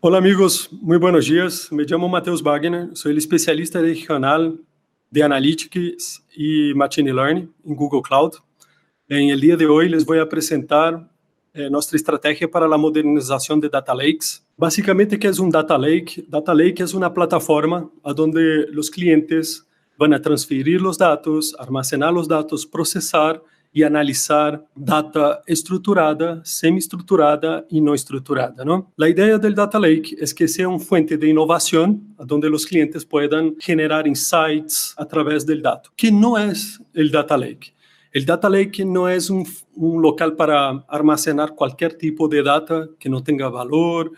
Hola amigos, muy buenos días. Me llamo Matheus Wagner, soy el especialista regional de Analytics y Machine Learning en Google Cloud. En el día de hoy les voy a presentar nuestra estrategia para la modernización de Data Lakes. Básicamente, ¿qué es un Data Lake? Data Lake es una plataforma a donde los clientes van a transferir los datos, almacenar los datos, procesar y analizar data estruturada, semi-estruturada y no estruturada, ¿no? La idea del Data Lake es que sea una fuente de innovación donde los clientes puedan generar insights a través del dato. ¿Qué no es el Data Lake? El Data Lake no es un local para almacenar cualquier tipo de data que no tenga valor,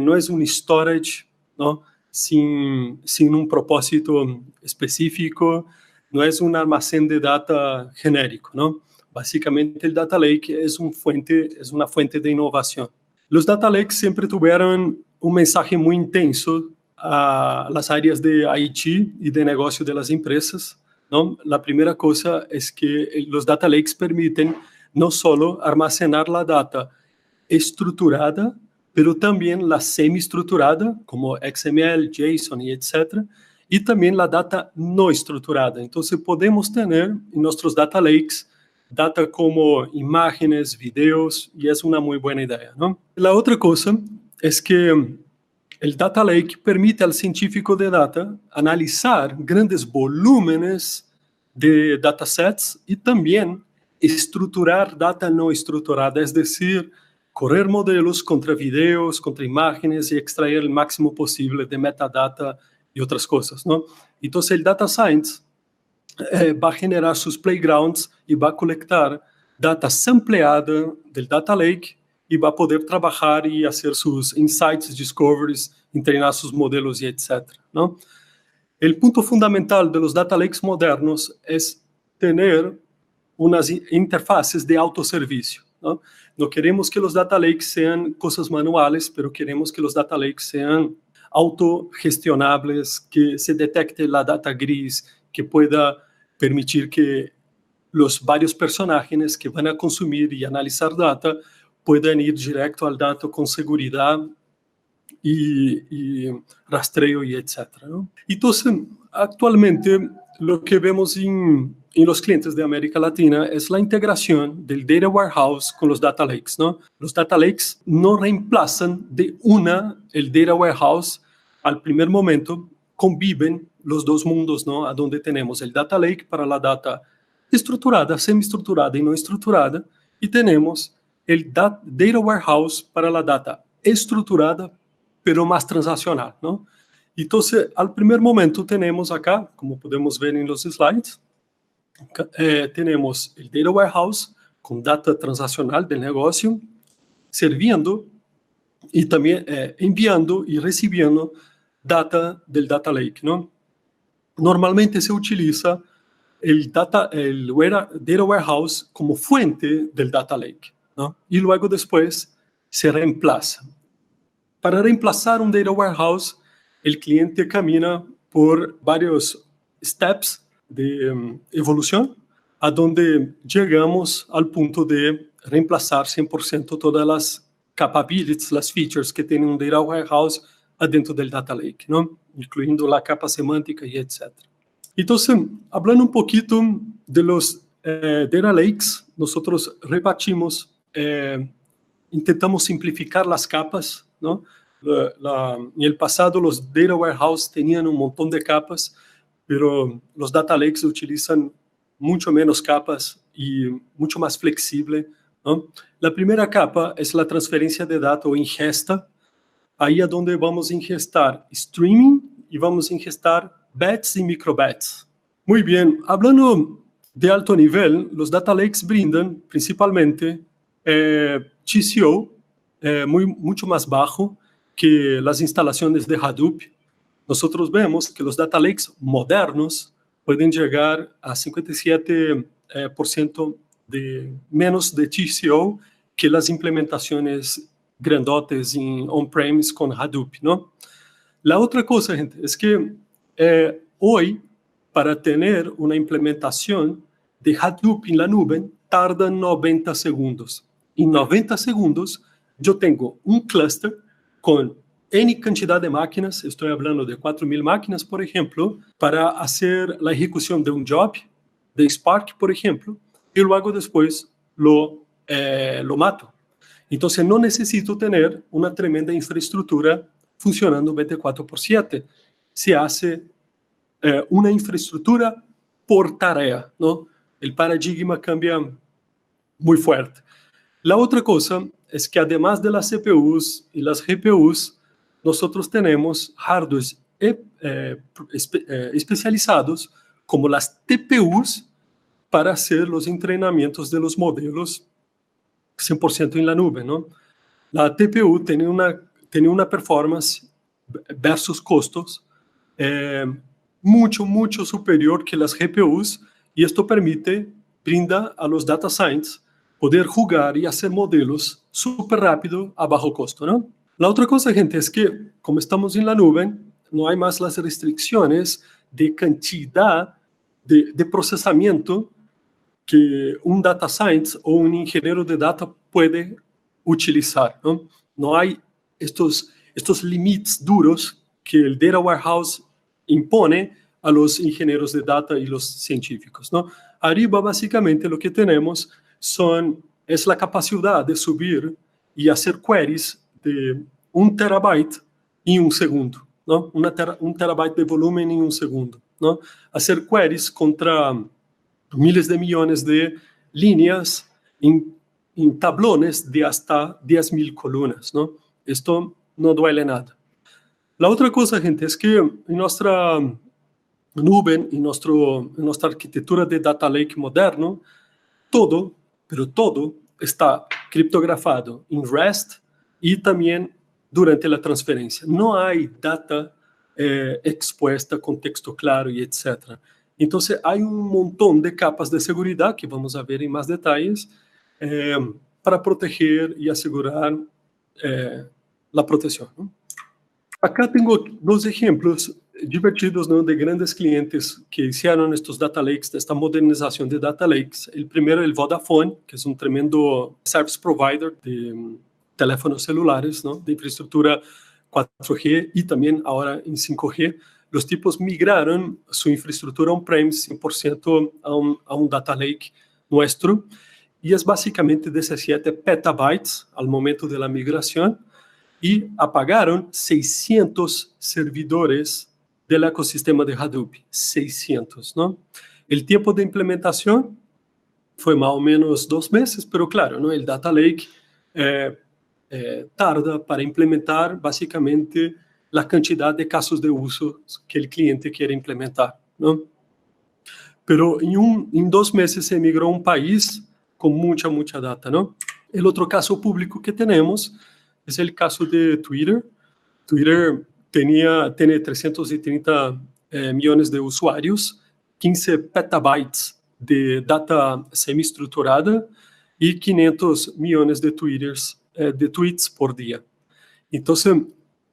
no es un storage, ¿no? sin un propósito específico, no es un almacén de data genérico, ¿no? Básicamente el Data Lake es una fuente de innovación. Los Data Lakes siempre tuvieron un mensaje muy intenso a las áreas de IT y de negocio de las empresas, ¿no? La primera cosa es que los Data Lakes permiten no solo almacenar la data estruturada, pero también la semi-estruturada, como XML, JSON y etcétera, y también la data no estruturada. Entonces podemos tener en nuestros Data Lakes data como imágenes, videos, y es una muy buena idea, ¿no? La otra cosa es que el Data Lake permite al científico de data analizar grandes volúmenes de datasets y también estruturar data no estruturada, es decir, correr modelos contra videos, contra imágenes y extraer el máximo posible de metadata y otras cosas, ¿no? Entonces el Data Science va a generar sus playgrounds y va a colectar data sampleada del Data Lake y va a poder trabajar y hacer sus insights, discoveries, entrenar sus modelos y etcétera, ¿no? El punto fundamental de los Data Lakes modernos es tener unas interfaces de autoservicio, ¿no? No queremos que los Data Lakes sean cosas manuales, pero queremos que los Data Lakes sean autogestionables, que se detecte la data gris, que pueda permitir que los varios personajes que van a consumir y analizar data puedan ir directo al dato con seguridad y rastreo y etcétera, ¿no? Entonces, actualmente lo que vemos en los clientes de América Latina es la integración del Data Warehouse con los Data Lakes, ¿no? Los Data Lakes no reemplazan de una el Data Warehouse al primer momento, conviven los dos mundos, ¿no? A donde tenemos el Data Lake para la data estruturada, semi-estruturada y no estruturada, y tenemos el Data Warehouse para la data estruturada, pero más transaccional, ¿no? Entonces, al primer momento tenemos acá, como podemos ver en los slides, tenemos el Data Warehouse con data transaccional del negocio, sirviendo y también enviando y recibiendo data del Data Lake, ¿no? Normalmente se utiliza el Data Warehouse como fuente del Data Lake, ¿no? Y luego después se reemplaza. Para reemplazar un Data Warehouse, el cliente camina por varios steps de evolución, a donde llegamos al punto de reemplazar 100% todas las capabilities, las features que tiene un Data Warehouse adentro del Data Lake, ¿no? Incluyendo la capa semántica y etc. Entonces, hablando un poquito de los Data Lakes, nosotros repartimos, intentamos simplificar las capas, ¿no? En el pasado los Data Warehouse tenían un montón de capas, pero los Data Lakes utilizan mucho menos capas y mucho más flexible, ¿no? La primera capa es la transferencia de datos o ingesta. Ahí es donde vamos a ingestar streaming y vamos a ingestar batch y microbatch. Muy bien, hablando de alto nivel, los Data Lakes brindan principalmente TCO mucho más bajo que las instalaciones de Hadoop. Nosotros vemos que los Data Lakes modernos pueden llegar a 57% de menos de TCO que las implementaciones grandotes en on-premise con Hadoop, ¿no? La otra cosa, gente, es que hoy, para tener una implementación de Hadoop en la nube, tarda 90 segundos. En 90 segundos, yo tengo un clúster con N cantidad de máquinas, estoy hablando de 4.000 máquinas, por ejemplo, para hacer la ejecución de un job de Spark, por ejemplo, y luego después lo mato. Entonces no necesito tener una tremenda infraestructura funcionando 24/7. Se hace una infraestructura por tarea, ¿no? El paradigma cambia muy fuerte. La otra cosa es que además de las CPUs y las GPUs, nosotros tenemos hardwares especializados como las TPUs para hacer los entrenamientos de los modelos 100% en la nube, ¿no? La TPU tiene una performance versus costos mucho superior que las GPUs, y esto brinda a los data science poder jugar y hacer modelos súper rápido a bajo costo, ¿no? La otra cosa, gente, es que como estamos en la nube, no hay más las restricciones de cantidad de procesamiento que un data science o un ingeniero de data puede utilizar, ¿no? No hay estos límites duros que el data warehouse impone a los ingenieros de data y los científicos, ¿no? Arriba, básicamente, lo que tenemos es la capacidad de subir y hacer queries de 1 terabyte en un segundo, ¿no? 1 terabyte de volumen en un segundo, ¿no? Hacer queries contra miles de millones de líneas en tablones de hasta 10.000 columnas, ¿no? Esto no duele nada. La otra cosa, gente, es que en nuestra nube, en nuestra arquitectura de data lake moderno, pero todo está criptografado en REST y también durante la transferencia. No hay data expuesta con texto claro y etc. Entonces hay un montón de capas de seguridad que vamos a ver en más detalles para proteger y asegurar la protección, ¿no? Acá tengo dos ejemplos divertidos, ¿no?, de grandes clientes que hicieron estos data lakes, esta modernización de data lakes. El primero, el Vodafone, que es un tremendo service provider de teléfonos celulares, ¿no?, de infraestructura 4G y también ahora en 5G. Los tipos migraron su infraestructura on-prem 100% a un data lake nuestro, y es básicamente 17 petabytes al momento de la migración, y apagaron 600 servidores del ecosistema de Hadoop, 600, ¿no? El tiempo de implementación fue más o menos 2 meses, pero claro, ¿no?, el data lake tarda para implementar básicamente la cantidad de casos de uso que el cliente quiere implementar, ¿no? Pero en 2 meses se migró a un país con mucha data, ¿no? El otro caso público que tenemos es el caso de Twitter. Twitter tiene 330 millones de usuarios, 15 petabytes de data semi-estructurada y 500 millones de tweets por día. Entonces,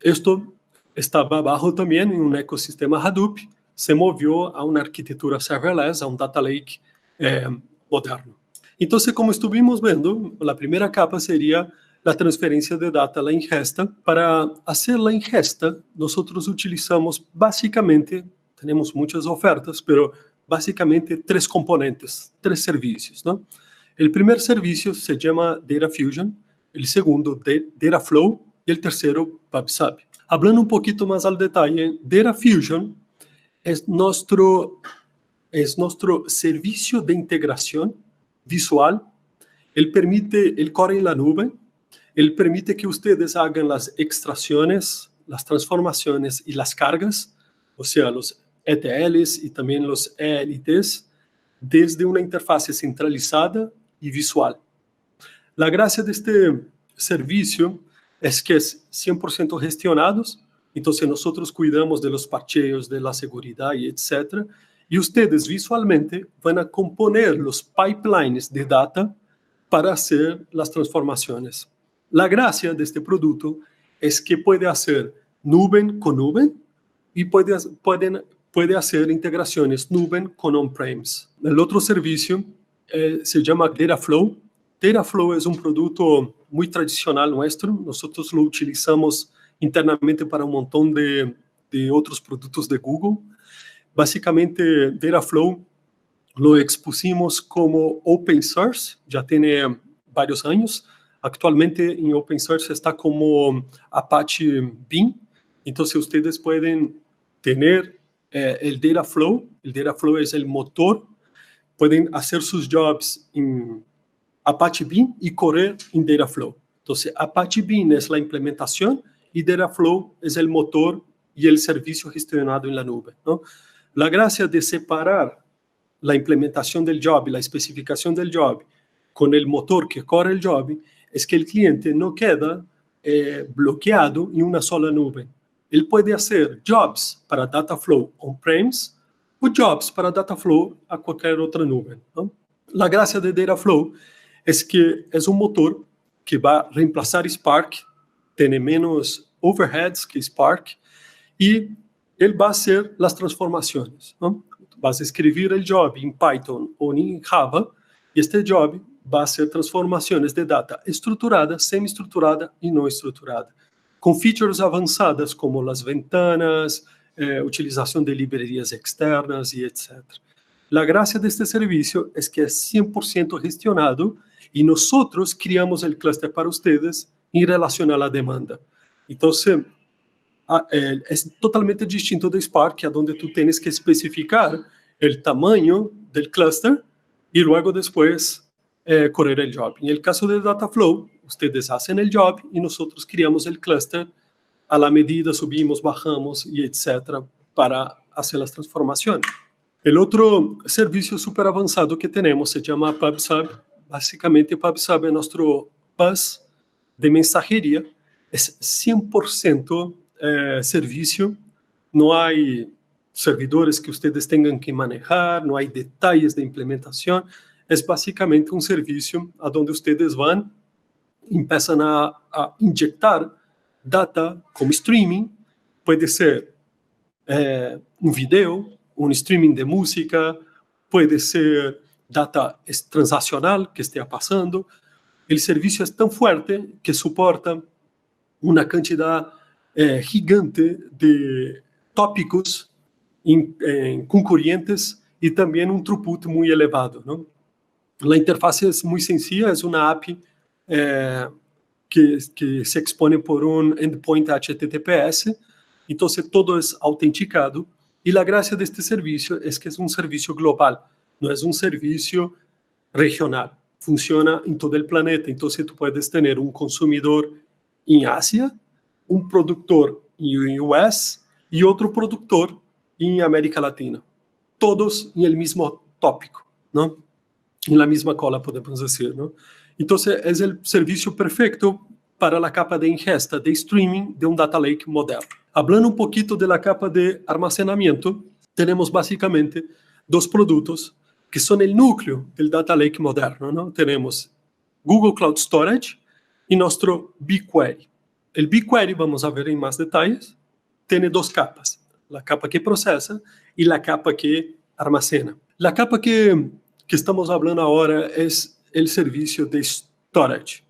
esto estaba abajo también en un ecosistema Hadoop, se movió a una arquitectura serverless, a un data lake moderno. Entonces, como estuvimos viendo, la primera capa sería la transferencia de data, la ingesta. Para hacer la ingesta, nosotros utilizamos básicamente, tenemos muchas ofertas, pero básicamente 3 componentes, 3 servicios, ¿no? El primer servicio se llama Data Fusion, el segundo Data Flow y el tercero PubSub. Hablando un poquito más al detalle, Data Fusion es nuestro servicio de integración visual. Él corre en la nube. Él permite que ustedes hagan las extracciones, las transformaciones y las cargas, o sea, los ETLs y también los ELTs, desde una interfaz centralizada y visual. La gracia de este servicio es que es 100% gestionado, entonces nosotros cuidamos de los parcheos, de la seguridad y etc. Y ustedes visualmente van a componer los pipelines de data para hacer las transformaciones. La gracia de este producto es que puede hacer nube con nube y puede hacer integraciones nube con on-premise. El otro servicio se llama Dataflow. Dataflow es un producto muy tradicional nuestro. Nosotros lo utilizamos internamente para un montón de otros productos de Google. Básicamente, Dataflow lo expusimos como open source, ya tiene varios años. Actualmente en open source está como Apache Beam. Entonces ustedes pueden tener el Dataflow. El Dataflow es el motor. Pueden hacer sus jobs en Apache Beam y correr en Dataflow. Entonces Apache Beam es la implementación y Dataflow es el motor y el servicio gestionado en la nube, ¿no? La gracia de separar la implementación del job y la especificación del job con el motor que corre el job es que el cliente no queda bloqueado en una sola nube. Él puede hacer jobs para Dataflow on-premise o jobs para Dataflow a cualquier otra nube, ¿no? La gracia de Dataflow es que es un motor que va a reemplazar Spark, tiene menos overheads que Spark, y él va a hacer las transformaciones, ¿no? Vas a escribir el job en Python o en Java, y este job va a hacer transformaciones de data estruturada, semi-estruturada y no estruturada, con features avanzadas como las ventanas, utilización de librerías externas y etc. La gracia de este servicio es que es 100% gestionado y nosotros creamos el clúster para ustedes en relación a la demanda. Entonces, es totalmente distinto de Spark, a donde tú tienes que especificar el tamaño del clúster y luego después correr el job. En el caso de Dataflow, ustedes hacen el job y nosotros creamos el clúster a la medida, subimos, bajamos y etcétera para hacer las transformaciones. El otro servicio súper avanzado que tenemos se llama PubSub. Básicamente, PubSub es nuestro bus de mensajería. Es 100% servicio. No hay servidores que ustedes tengan que manejar, no hay detalles de implementación. Es básicamente un servicio a donde ustedes van, empiezan a inyectar data como streaming. Puede ser un video, un streaming de música, puede ser data transaccional que esté pasando. El servicio es tan fuerte que soporta una cantidad gigante de tópicos concurrentes y también un throughput muy elevado, ¿no? La interfaz es muy sencilla, es una API que se expone por un endpoint HTTPS, entonces todo es autenticado. Y la gracia de este servicio es que es un servicio global, no es un servicio regional. Funciona en todo el planeta, entonces tú puedes tener un consumidor en Asia, un productor en US y otro productor en América Latina. Todos en el mismo tópico, ¿no? En la misma cola, podemos decir, ¿no? Entonces, es el servicio perfecto para la capa de ingesta, de streaming de un data lake moderno. Hablando un poquito de la capa de almacenamiento, tenemos básicamente dos productos que son el núcleo del data lake moderno, ¿no? Tenemos Google Cloud Storage y nuestro BigQuery. El BigQuery, vamos a ver en más detalles, tiene dos capas, la capa que procesa y la capa que almacena. La capa que estamos hablando ahora es el servicio de storage.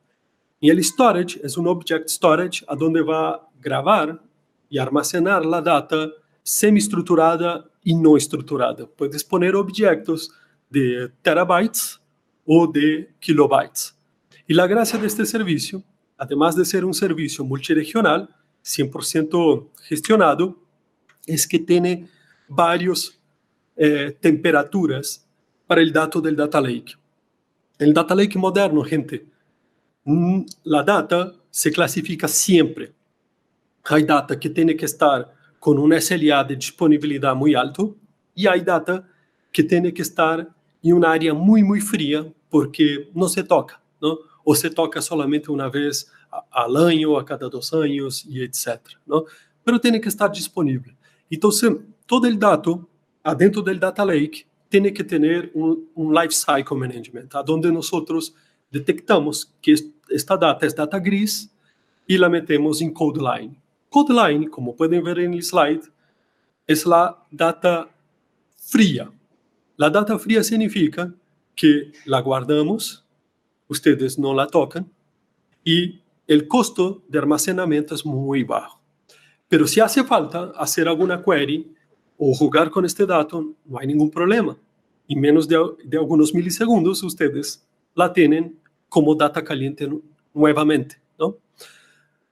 Y el storage es un object storage a donde va a grabar y almacenar la data semi-estruturada y no estruturada. Puedes poner objetos de terabytes o de kilobytes. Y la gracia de este servicio, además de ser un servicio multiregional, 100% gestionado, es que tiene varias temperaturas para el dato del data lake. El data lake moderno, gente, la data se clasifica siempre. Hay data que tiene que estar con un SLA de disponibilidad muy alto y hay data que tiene que estar en un área muy, muy fría porque no se toca, ¿no? O se toca solamente una vez al año, a cada 2 años y etc., ¿no? Pero tiene que estar disponible. Entonces, todo el dato adentro del data lake tiene que tener un life cycle management, a donde nosotros detectamos que esta data es data gris y la metemos en CodeLine. CodeLine, como pueden ver en el slide, es la data fría. La data fría significa que la guardamos, ustedes no la tocan, y el costo de almacenamiento es muy bajo. Pero si hace falta hacer alguna query o jugar con este dato, no hay ningún problema. En menos de algunos milisegundos, ustedes la tienen como data caliente nuevamente, ¿no?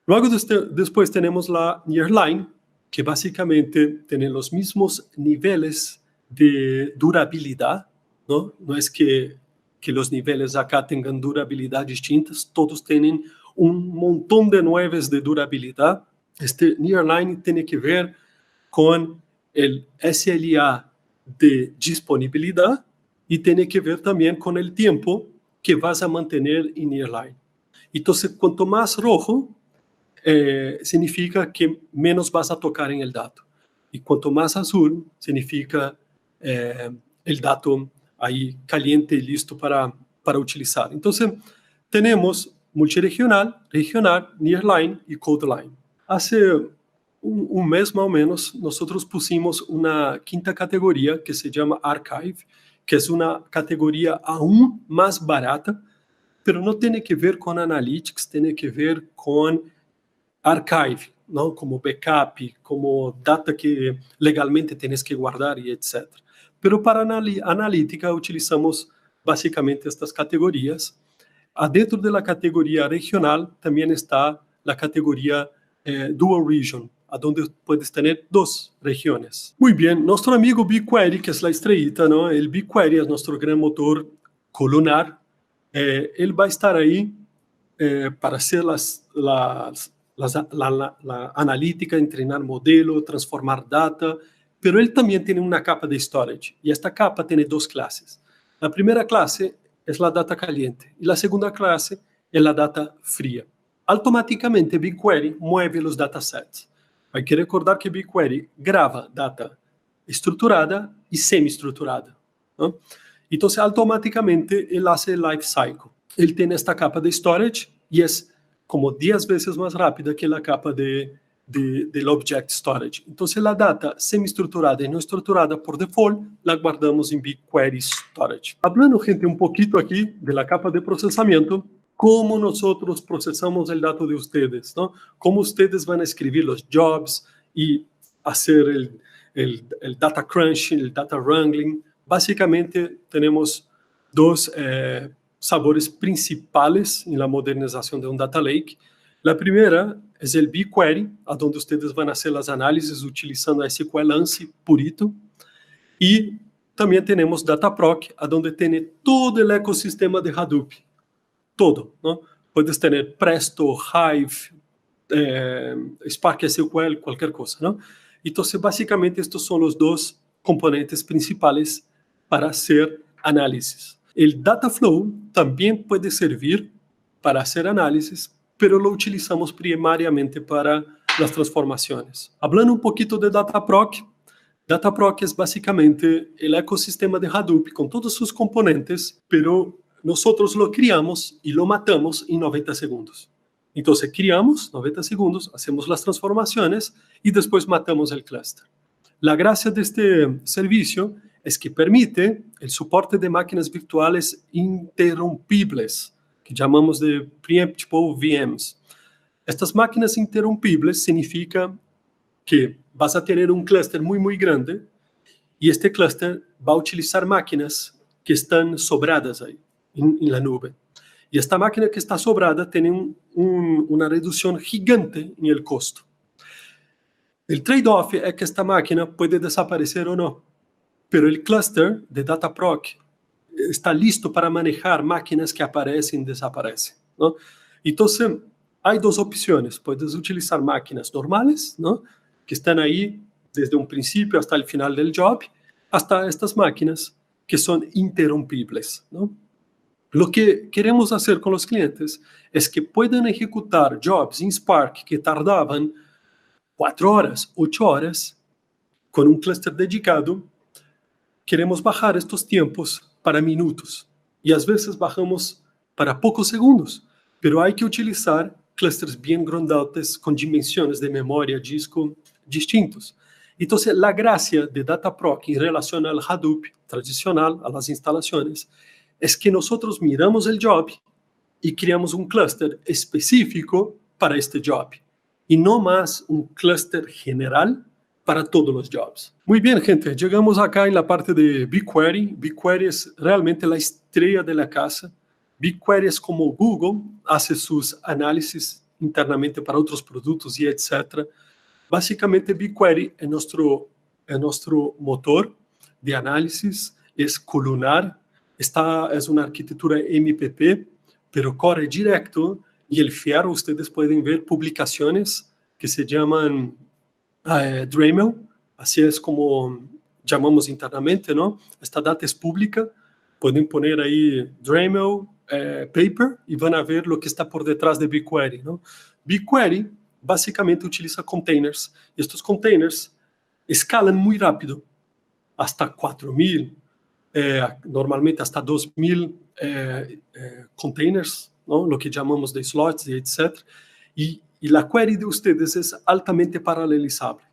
Luego después tenemos la Nearline, que básicamente tiene los mismos niveles de durabilidad, ¿no? No es que los niveles acá tengan durabilidad distintas, todos tienen un montón de 9 de durabilidad. Este Nearline tiene que ver con el SLA de disponibilidad y tiene que ver también con el tiempo que vas a mantener en Nearline. Entonces, cuanto más rojo, significa que menos vas a tocar en el dato. Y cuanto más azul, significa el dato ahí caliente y listo para utilizar. Entonces, tenemos multiregional, regional, nearline y codeline. Hace un mes más o menos, nosotros pusimos una quinta categoría que se llama Archive, que es una categoría aún más barata, pero no tiene que ver con Analytics, tiene que ver con Archive, ¿no? Como backup, como data que legalmente tienes que guardar y etc. Pero para analítica utilizamos básicamente estas categorías. Adentro de la categoría regional también está la categoría Dual Region, a donde puedes tener 2 regiones. Muy bien, nuestro amigo BigQuery, que es la estrellita, ¿no? El BigQuery es nuestro gran motor columnar. Él va a estar ahí para hacer la analítica, entrenar modelo, transformar data, pero él también tiene una capa de storage, y esta capa tiene 2 clases. La primera clase es la data caliente, y la segunda clase es la data fría. Automáticamente BigQuery mueve los datasets. Hay que recordar que BigQuery graba data estruturada y semi-estruturada, ¿no? Entonces, automáticamente él hace el life cycle. Él tiene esta capa de storage y es como 10 veces más rápida que la capa del Object Storage. Entonces, la data semi-estruturada y no estruturada por default la guardamos en BigQuery Storage. Hablando, gente, un poquito aquí de la capa de procesamiento, cómo nosotros procesamos el dato de ustedes, ¿no? Cómo ustedes van a escribir los jobs y hacer el data crunching, el data wrangling. Básicamente, tenemos 2 sabores principales en la modernización de un data lake. La primera es el BigQuery, a donde ustedes van a hacer las análisis utilizando SQL ANSI purito. Y también tenemos Dataproc, a donde tiene todo el ecosistema de Hadoop. Todo, ¿no? Puedes tener Presto, Hive, Spark SQL, cualquier cosa, ¿no? Entonces, básicamente, estos son los 2 componentes principales para hacer análisis. El Dataflow también puede servir para hacer análisis, pero lo utilizamos primariamente para las transformaciones. Hablando un poquito de Dataproc, Dataproc es básicamente el ecosistema de Hadoop con todos sus componentes, pero nosotros lo criamos y lo matamos en 90 segundos. Entonces, criamos 90 segundos, hacemos las transformaciones y después matamos el clúster. La gracia de este servicio es que permite el soporte de máquinas virtuales interrumpibles, que llamamos de preemptible VMs. Estas máquinas interrumpibles significa que vas a tener un clúster muy, muy grande y este clúster va a utilizar máquinas que están sobradas ahí en la nube. Y esta máquina que está sobrada tiene una reducción gigante en el costo. El trade-off es que esta máquina puede desaparecer o no, pero el clúster de Dataproc está listo para manejar máquinas que aparecen y desaparecen, ¿no? Entonces, hay 2 opciones. Puedes utilizar máquinas normales, ¿no? Que están ahí desde un principio hasta el final del job, hasta estas máquinas que son interrumpibles, ¿no? Lo que queremos hacer con los clientes es que puedan ejecutar jobs en Spark que tardaban 4 horas, 8 horas, con un clúster dedicado. Queremos bajar estos tiempos para minutos y a veces bajamos para pocos segundos, pero hay que utilizar clusters bien grandotes con dimensiones de memoria, disco distintos. Entonces, la gracia de Dataproc en relación al Hadoop tradicional, a las instalaciones, es que nosotros miramos el job y creamos un clúster específico para este job. y no más un clúster general para todos los jobs. Muy bien, gente, llegamos acá en la parte de BigQuery. BigQuery es realmente la estrella de la casa. BigQuery es como Google, hace sus análisis internamente para otros productos y etc. Básicamente, BigQuery es nuestro motor de análisis, es columnar, es una arquitectura MPP, pero corre directo, y el Fiero ustedes pueden ver publicaciones que se llaman Dremel, así es como llamamos internamente, ¿no? Esta data es pública, pueden poner ahí Dremel paper y van a ver lo que está por detrás de BigQuery, ¿no? BigQuery básicamente utiliza containers, y estos containers escalan muy rápido, hasta 4.000, normalmente hasta 2.000 containers, ¿no? Lo que llamamos de slots, etc. Y la query de ustedes es altamente paralelizable.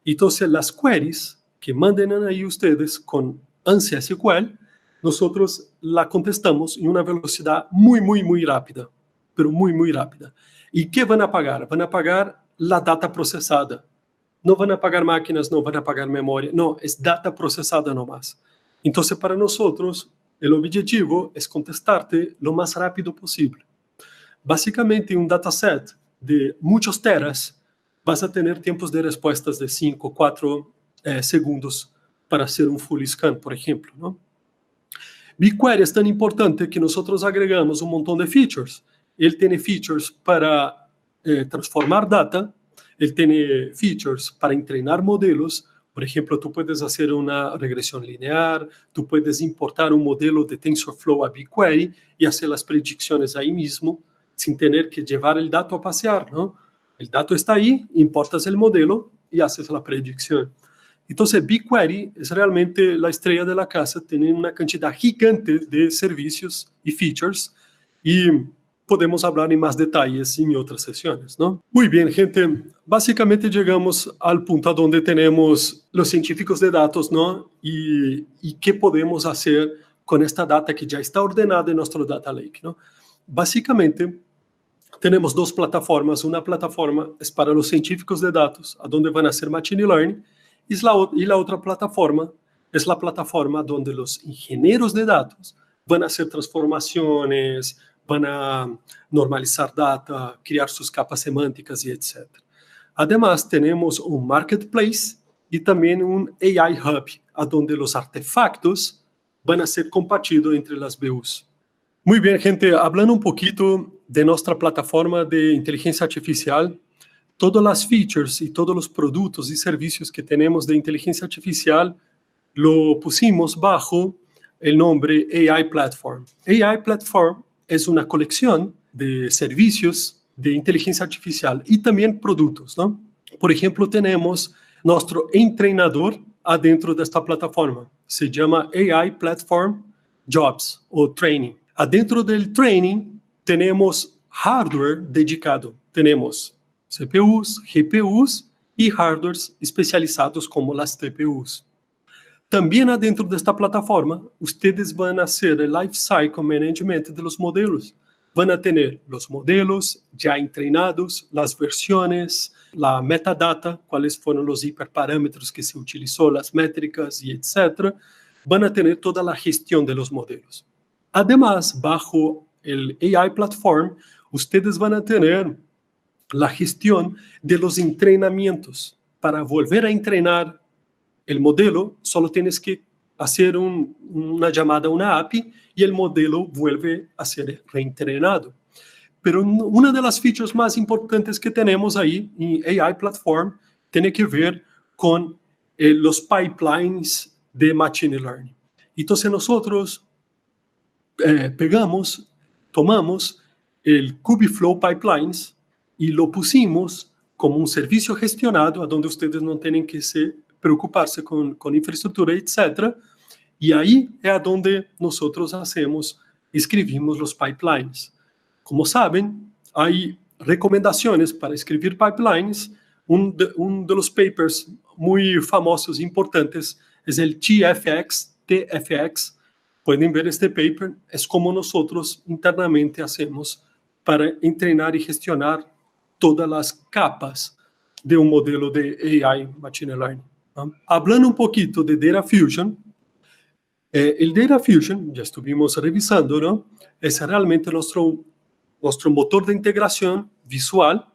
Entonces, las queries que manden ahí ustedes con ANSI SQL, nosotros la contestamos en una velocidad muy, muy, muy rápida, pero muy, muy rápida. ¿Y qué van a pagar? Van a pagar la data procesada. No van a pagar máquinas, no van a pagar memoria, no, es data procesada nomás. Entonces, para nosotros, el objetivo es contestarte lo más rápido posible. Básicamente, un dataset de muchos teras, vas a tener tiempos de respuestas de 5, 4 segundos para hacer un full scan, por ejemplo, ¿no? BigQuery es tan importante que nosotros agregamos un montón de features. Él tiene features para transformar data, él tiene features para entrenar modelos. Por ejemplo, tú puedes hacer una regresión lineal, tú puedes importar un modelo de TensorFlow a BigQuery y hacer las predicciones ahí mismo, sin tener que llevar el dato a pasear, ¿no? El dato está ahí, importas el modelo y haces la predicción. Entonces, BigQuery es realmente la estrella de la casa, tiene una cantidad gigante de servicios y features, y podemos hablar en más detalles en otras sesiones, ¿no? Muy bien, gente, básicamente llegamos al punto donde tenemos los científicos de datos, ¿no? Y qué podemos hacer con esta data que ya está ordenada en nuestro data lake, ¿no? Básicamente, tenemos dos plataformas. Una plataforma es para los científicos de datos, a donde van a hacer Machine Learning, y la otra plataforma es la plataforma donde los ingenieros de datos van a hacer transformaciones, van a normalizar data, crear sus capas semánticas y etc. Además, tenemos un marketplace y también un AI Hub, a donde los artefactos van a ser compartidos entre las BUs. Muy bien, gente, hablando un poquito de nuestra plataforma de inteligencia artificial, todas las features y todos los productos y servicios que tenemos de inteligencia artificial lo pusimos bajo el nombre AI Platform. AI Platform es una colección de servicios de inteligencia artificial y también productos, ¿no? Por ejemplo, tenemos nuestro entrenador adentro de esta plataforma. Se llama AI Platform Jobs o Training. Adentro del training tenemos hardware dedicado. Tenemos CPUs, GPUs y hardwares especializados como las TPUs. También adentro de esta plataforma, ustedes van a hacer el lifecycle management de los modelos. Van a tener los modelos ya entrenados, las versiones, la metadata, cuáles fueron los hiperparámetros que se utilizó, las métricas y etc. Van a tener toda la gestión de los modelos. Además, bajo el AI Platform, ustedes van a tener la gestión de los entrenamientos. Para volver a entrenar el modelo, solo tienes que hacer una llamada a una API y el modelo vuelve a ser reentrenado. Pero una de las features más importantes que tenemos ahí en AI Platform tiene que ver con los pipelines de Machine Learning. Entonces nosotros tomamos el Kubeflow Pipelines y lo pusimos como un servicio gestionado, a donde ustedes no tienen que preocuparse con infraestructura, etc. Y ahí es a donde nosotros escribimos los pipelines. Como saben, hay recomendaciones para escribir pipelines. Un de los papers muy famosos e importantes es el TFX. Pueden ver este paper, es como nosotros internamente hacemos para entrenar y gestionar todas las capas de un modelo de AI Machine Learning. Hablando un poquito de Data Fusion, el Data Fusion, ya estuvimos revisando, ¿no? Es realmente nuestro motor de integración visual,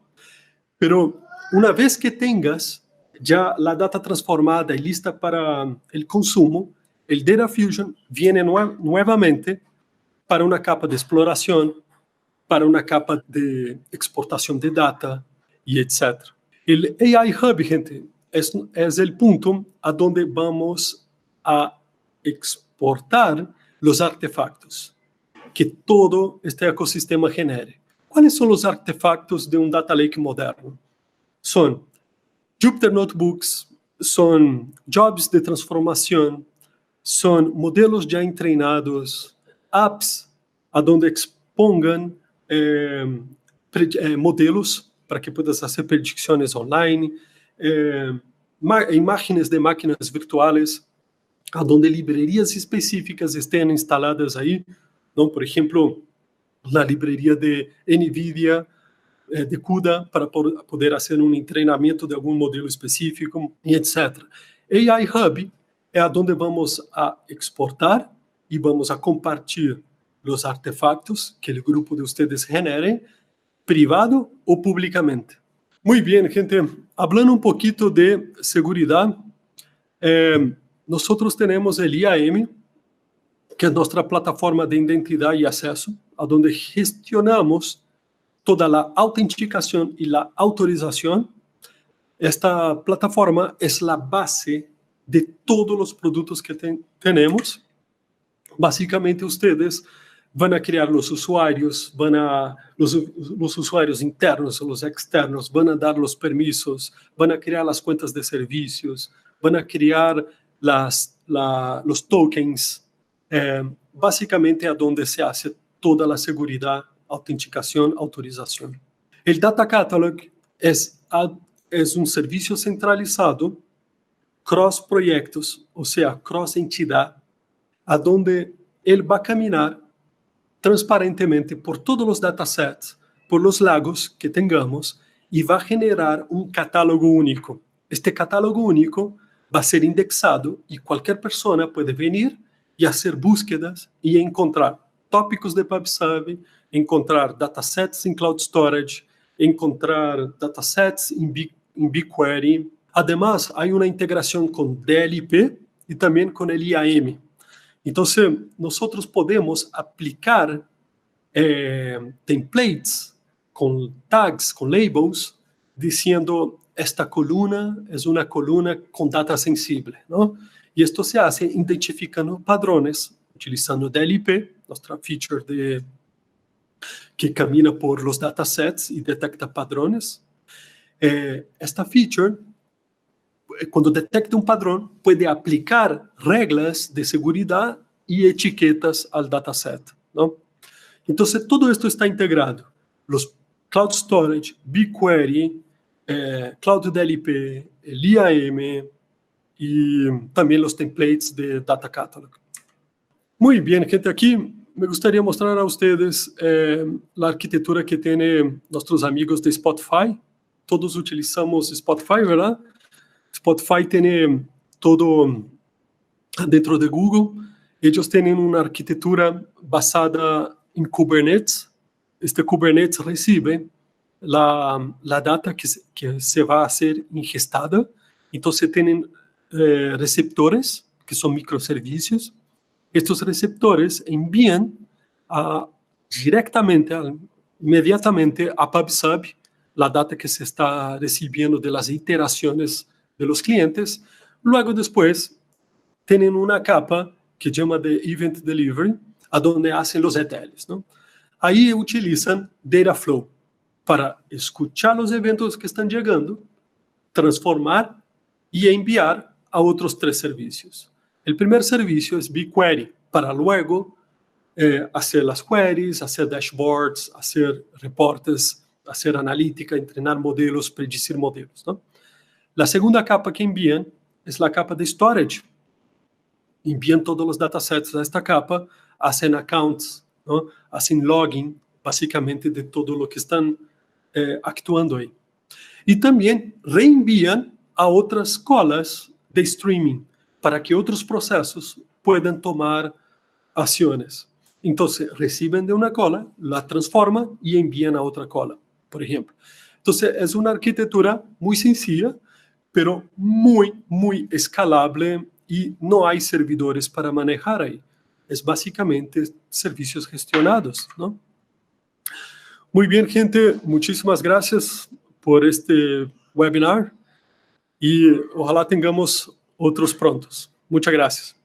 pero una vez que tengas ya la data transformada y lista para el consumo, el Data Fusion viene nuevamente para una capa de exploración, para una capa de exportación de data y etc. El AI Hub, gente, es el punto a donde vamos a exportar los artefactos que todo este ecosistema genere. ¿Cuáles son los artefactos de un data lake moderno? Son Jupyter Notebooks, son jobs de transformación, son modelos ya entrenados, apps a donde expongan modelos para que puedas hacer predicciones online, imágenes de máquinas virtuales, a donde librerías específicas estén instaladas ahí, ¿no? Por ejemplo, la librería de NVIDIA, de CUDA, para poder hacer un entrenamiento de algún modelo específico, y etc. AI Hub é onde vamos a exportar e vamos a compartilhar os artefactos que o grupo de ustedes generem, privado ou publicamente. Muito bem, gente. Hablando um pouquito de segurança, nós temos o IAM, que é nossa plataforma de identidade e acesso, onde gestionamos toda a autenticação e a autorização. Esta plataforma é a base de todos os produtos que temos. Basicamente, ustedes van a criar os usuários, os usuários internos, os externos, van a dar os permissos, van a criar as contas de serviços, van a criar os tokens. Basicamente, é onde se hace toda a segurança, autenticação, autorização. O Data Catalog é um serviço centralizado, cross-proyectos, ou seja, cross-entidade, aonde ele vai caminhar transparentemente por todos os datasets, por los lagos que tengamos, e vai generar um catálogo único. Este catálogo único vai ser indexado e qualquer pessoa pode vir e fazer búsquedas e encontrar tópicos de PubSub, encontrar datasets em Cloud Storage, encontrar datasets em BigQuery. Además, há uma integração com DLP e também com o IAM. Então, nós podemos aplicar templates com tags, com labels, dizendo esta coluna é uma coluna com data sensível, não? E isto se hace identificando padrões, utilizando DLP, nossa feature que camina por los datasets e detecta padrões. Esta feature, quando detecta um padrão, pode aplicar regras de segurança e etiquetas ao dataset, não? Então, tudo isso está integrado. Os Cloud Storage, BigQuery, Cloud DLP, IAM e também os templates de Data Catalog. Muito bem, gente, aqui me gostaria de mostrar a vocês a arquitetura que tem nossos amigos de Spotify. Todos utilizamos Spotify, ¿verdad? Spotify tem todo dentro de Google. Eles têm uma arquitetura basada em Kubernetes. Este Kubernetes recebe a data que se vai ser ingestada. Então, você tem receptores, que são microservícios. Estes receptores enviam imediatamente a PubSub a data que se está recebendo das iterações de los clientes. Luego, depois, têm uma capa que chama de Event Delivery, onde hacen os ETLs, ¿no? Aí utilizam Dataflow para escuchar os eventos que estão chegando, transformar e enviar a outros 3 serviços. O primeiro serviço é BigQuery, para luego fazer as queries, fazer dashboards, fazer reportes, fazer analítica, treinar modelos, predecir modelos, ¿no? A segunda capa que enviam é a capa de storage. Enviam todos os datasets a esta capa, fazem accounts, ¿no? Fazem login, basicamente, de todo o que estão actuando ahí. Y también reenvían a otras colas de streaming para que otros procesos puedan tomar acciones. Entonces, reciben de una cola, la transforman y envían a otra cola, por ejemplo. Entonces, es una arquitectura muy sencilla, pero muy, muy escalable y no hay servidores para manejar ahí. Es básicamente servicios gestionados, ¿no? Muy bien, gente, muchísimas gracias por este webinar y ojalá tengamos otros prontos. Muchas gracias.